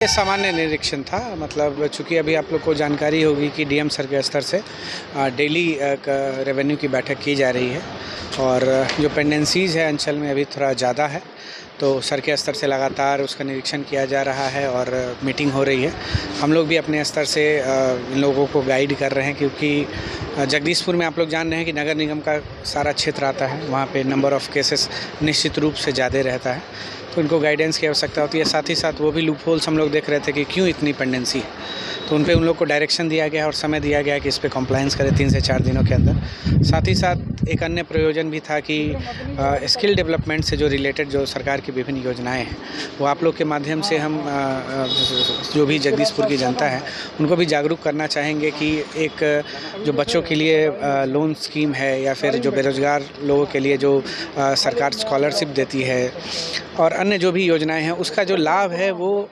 ये सामान्य निरीक्षण था। मतलब चूँकि अभी आप लोग को जानकारी होगी कि डीएम सर के स्तर से डेली रेवेन्यू की बैठक की जा रही है और जो पेंडेंसीज़ है अंचल में अभी थोड़ा ज़्यादा है, तो सर के स्तर से लगातार उसका निरीक्षण किया जा रहा है और मीटिंग हो रही है। हम लोग भी अपने स्तर से इन लोगों को गाइड कर रहे हैं, क्योंकि जगदीशपुर में आप लोग जान रहे हैं कि नगर निगम का सारा क्षेत्र आता है, वहाँ पे नंबर ऑफ़ केसेस निश्चित रूप से ज़्यादा रहता है, तो इनको गाइडेंस की आवश्यकता होती है। साथ ही साथ वो भी लूप होल्स हम लोग देख रहे थे कि क्यों इतनी पेंडेंसी है, तो उन पे उन लोग को डायरेक्शन दिया गया और समय दिया गया कि इस पे कंप्लायंस करें 3 से 4 दिनों के अंदर। साथ ही साथ एक अन्य प्रयोजन भी था कि स्किल डेवलपमेंट से जो रिलेटेड जो सरकार की विभिन्न योजनाएं हैं, वो आप लोग के माध्यम से हम जो भी जगदीशपुर की जनता है उनको भी जागरूक करना चाहेंगे कि एक जो बच्चों के लिए लोन स्कीम है या फिर जो बेरोज़गार लोगों के लिए जो सरकार स्कॉलरशिप देती है और अन्य जो भी योजनाएं हैं, उसका जो लाभ है वो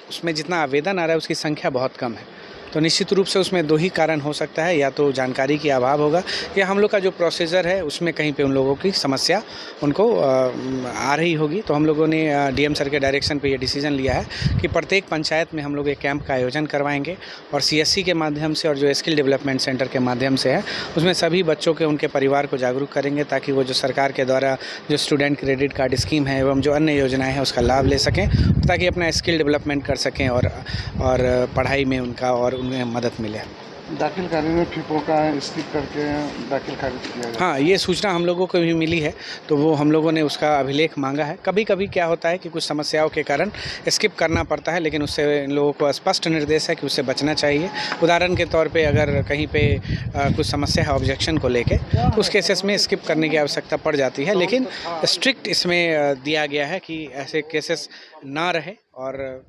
उसमें जितना आवेदन आ रहा है उसकी संख्या बहुत कम है। तो निश्चित रूप से उसमें 2 ही कारण हो सकता है, या तो जानकारी की अभाव होगा या हम लोग का जो प्रोसीजर है उसमें कहीं पे उन लोगों की समस्या उनको आ रही होगी। तो हम लोगों ने डीएम सर के डायरेक्शन पे ये डिसीजन लिया है कि प्रत्येक पंचायत में हम लोग एक कैंप का आयोजन करवाएंगे और सीएससी के माध्यम से और जो स्किल डेवलपमेंट सेंटर के माध्यम से है उसमें सभी बच्चों के उनके परिवार को जागरूक करेंगे, ताकि वो जो सरकार के द्वारा जो स्टूडेंट क्रेडिट कार्ड स्कीम है एवं जो अन्य योजनाएँ हैं उसका लाभ ले सकें, ताकि अपना स्किल डेवलपमेंट कर सकें और पढ़ाई में उनका और उन्हें मदद मिले। दाखिल कार्य में फीपों का स्किप करके दाखिल कार्य किया जाए। हाँ, ये सूचना हम लोगों को भी मिली है, तो वो हम लोगों ने उसका अभिलेख मांगा है। कभी कभी क्या होता है कि कुछ समस्याओं के कारण स्किप करना पड़ता है, लेकिन उससे इन लोगों को स्पष्ट निर्देश है कि उससे बचना चाहिए। उदाहरण के तौर पे अगर कहीं पे कुछ समस्या है ऑब्जेक्शन को लेके, तो उस केसेस में स्किप करने की आवश्यकता पड़ जाती है, लेकिन स्ट्रिक्ट इसमें दिया गया है कि ऐसे केसेस ना रहे। और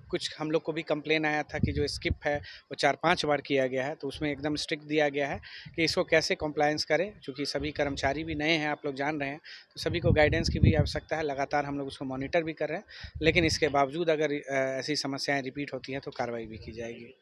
कुछ हम लोग को भी कंप्लेन आया था कि जो स्किप है वो 4-5 बार किया गया है, तो उसमें एकदम स्ट्रिक्ट दिया गया है कि इसको कैसे कंप्लायंस करें। चूँकि सभी कर्मचारी भी नए हैं, आप लोग जान रहे हैं, तो सभी को गाइडेंस की भी आवश्यकता है। लगातार हम लोग उसको मॉनिटर भी कर रहे हैं, लेकिन इसके बावजूद अगर ऐसी समस्याएं रिपीट होती हैं तो कार्रवाई भी की जाएगी।